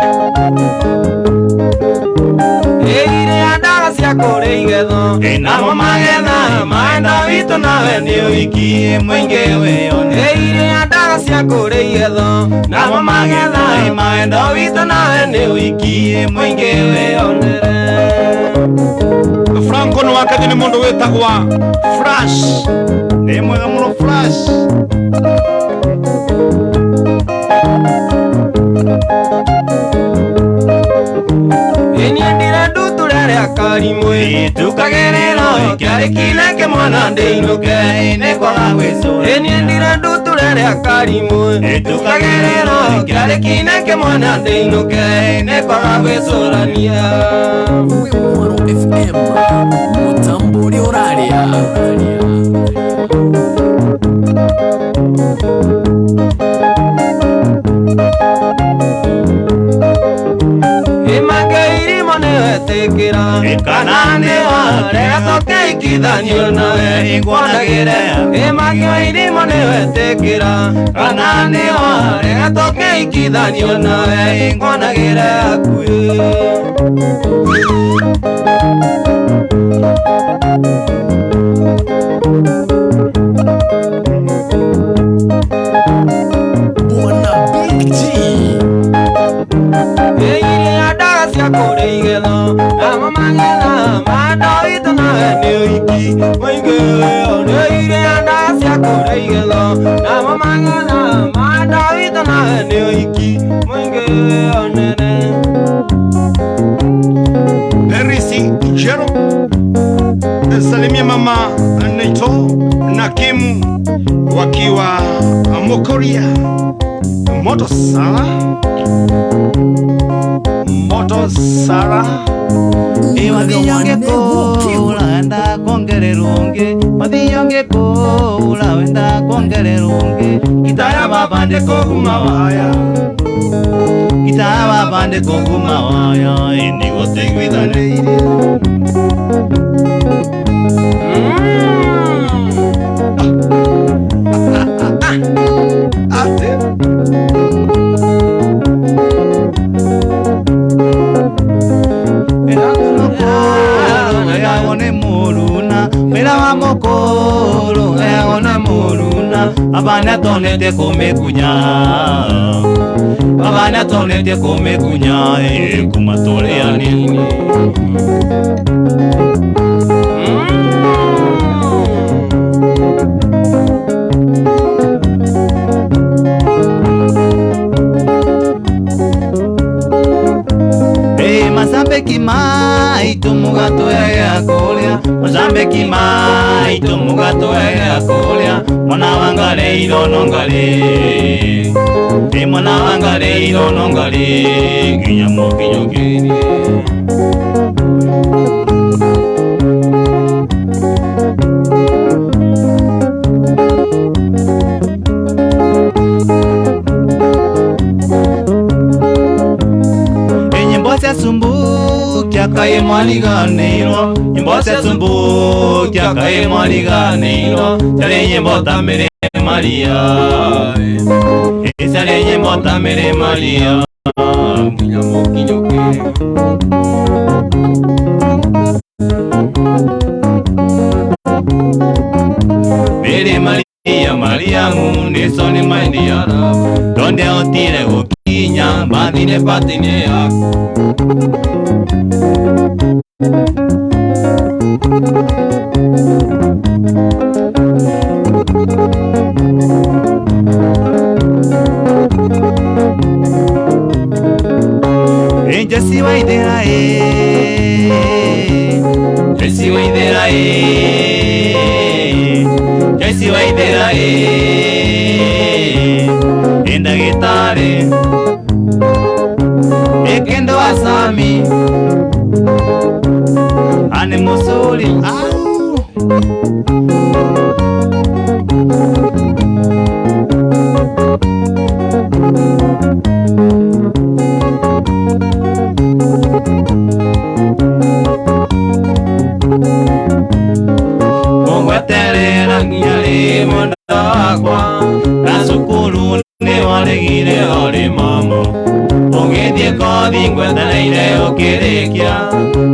Eire andaga cia kore igetho namo magetha maenda witũ nawe nĩ ũiki mũingĩ wĩyone. Eire andaga cia kore igetho namo magetha maenda witũ nawe nĩ ũiki mũingĩ wĩyonere. Franco no wakajua ni mundu wetagwa Flash. Ni mwega muno Flash. Eniendire ndutu rĩrĩa karimwe tukagerero kĩarĩ kineke mwana ndĩinũke nĩ kwaga gwĩcũrania. Eniendire ndutu rĩrĩa karimwe tukagerero kĩarĩ kineke mwana ndĩinũke nĩ kwaga gwĩcũrania. Muaro FM Mutamburi Oraria. Kananeo rega toke ikithanio nawe ngwanagire emagio irimo niwetekera. Kananeo rega toke ikithanio nawe ngwanagire akuĩ. Bwana Big G. Eire andaga cia kũrĩ igetho namo magetha maenda witũ nawe nĩ ũiki mũingĩ wĩyone. Eire andaga cia kũrĩ igetho namo magetha maenda witũ nawe nĩ ũiki mũingĩ wĩyonere. Percy Jero, salimia mama Naito na Kim wakiwa Mokoria. Moto Sara Iwadhiyonge kula wenda kongererunge Wadhiyonge kula wenda kongererunge Kitaya babande koguma waya Kitaya babande koguma waya Indigo tegwidane Abana tonete kumekunya Abana tonete kumekunya kumatolea nini. Mazambeki mai tumugato ya kolia Mazambeki mai tumugato ya kolia Mwana wangale ilo nongale Mwana wangale ilo nongale Kinyamo kinyokini Kaye mwaliganiro Nyimbo cia sumbu kia kaye mwaliganiro Chale nyimbo tamere Maria Chale nyimbo tamere Maria Kinyamo kinyoke Bere Maria Maria ngunde soni maindiara Donde otire ukinya Badine patine aku Jesse waidera Jesse waidera Jesse waidera Enda gitare Ekendo asami Ane musuli ari mundo wakwa na cukuru ni waregire ori mamo ugithie kothi ngwetereire ukirikia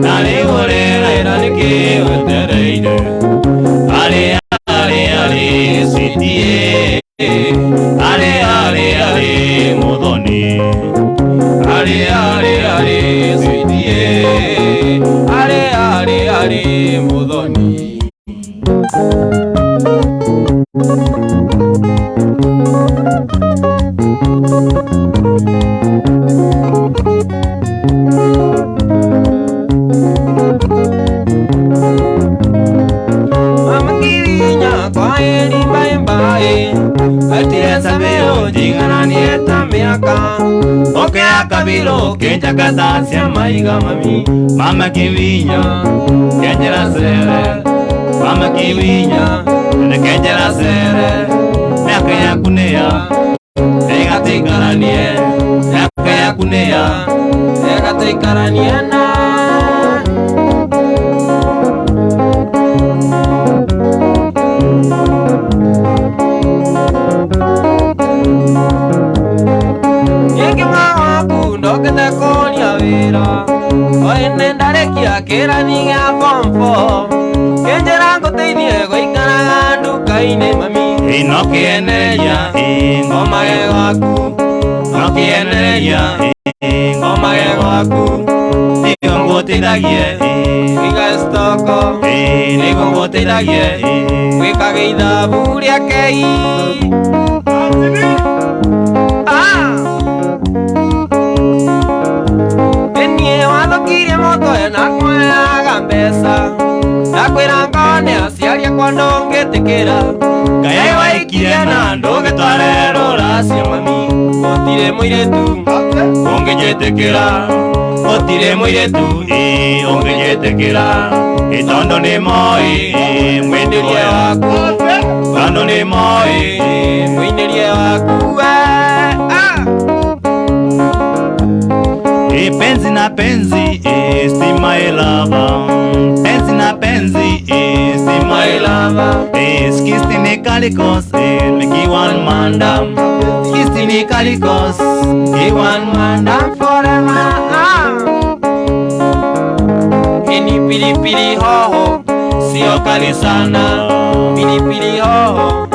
na riu riraira niki wetereire ari sweetie ari muthoni ari sweetie ari muthoni. Okea kabilo kenja katasia maiga mami mama kiwinya kenjera sere mama kiwinya kenjera sere yake yakunea egatikaranie yake yakunea egatikaranie na Ndokete konia wira oine ndarekia kirani gia form 4 kenjera nguteithie guikaraga nduka-ini mami inokienereria ngomage gwaku nokienereria ngomage gwaku nigo nguteithagie iga stoko nigo nguteithagie gwikaga ithabu ria kei nakwega mbesa nakwira ngone aciaria kwa ndongetikira ngai waikia na ndugitware ruracio mami gutire muiretu unginyetekera gutire muiretu unginyetekera itondo ni moi mwindirie waku tondo ni moi mwindirie waku penzi na penzi si my lover penzi na penzi si my lover skisti ni kalikos meki one mandam skisti ni kalikos one mandam forever Ini pilipili hoho sio kali sana pilipili hoho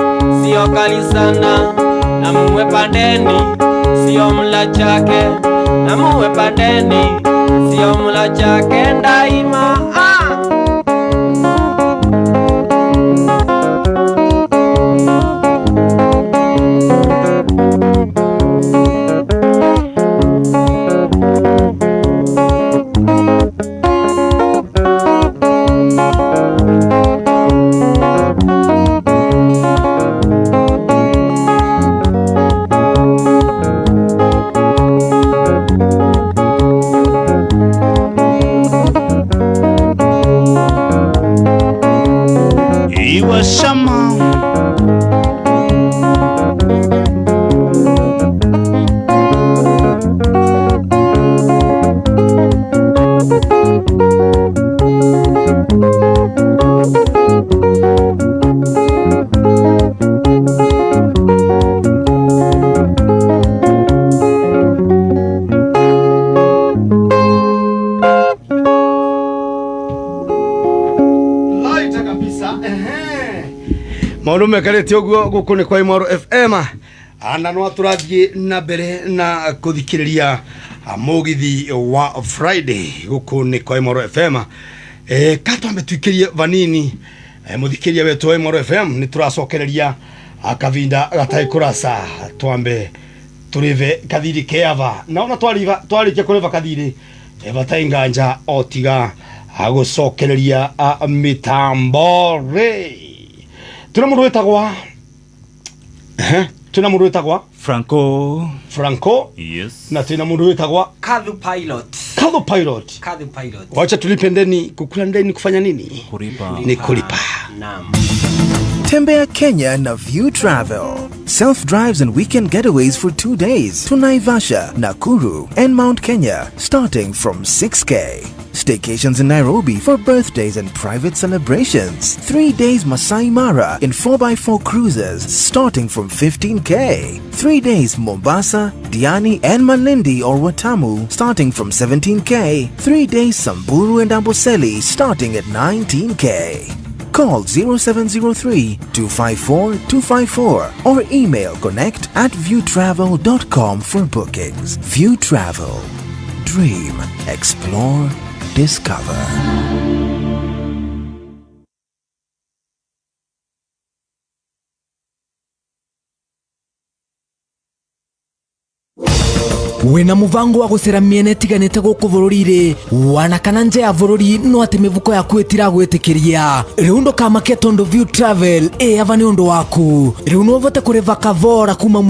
sio kali sana na muwe pandeni sio mla chake na muwe pandeni sio mla chake daima maundu mekarete oguo guku ni kwa Imwaro FM ana no turathie na mbere na kuthikiriria mugithi wa Friday guku ni kwa Imwaro FM katwambe twikirie vanini muthikiria wetu wa Imwaro FM ni turacokereria akavinda gatai kurasa twambe turive kathiri keava naona twarikia kuriva kathiri batai nganja otiga agucokereria mitambore. Tuna mundu wetagwa Franco yes na tuna mundu wetagwa Kadhu Pilot wacha tulipendeni kukulandeni kufanya nini ni kulipa. Naam. Tembea Kenya na View Travel. Self-drives and weekend getaways for 2 days to Naivasha, Nakuru and Mount Kenya starting from 6K. staycations in Nairobi for birthdays and private celebrations. 3 days Masai Mara in 4x4 cruises starting from 15K. 3 days Mombasa, Diani and Malindi or Watamu starting from 17K. 3 days Samburu and Amboseli starting at 19K. Call 0703-254-254 or email connect@viewtravel.com for bookings. View Travel. Dream. Explore. Discover. Wena muvango wa gucera miene tiganite guku bururi-ri wana kana nje ya bururi no ati mivuko yaku itira gwitikiria riu ndukamake tondu View Travel ava ni undu waku riu no vote kureva kavora kuma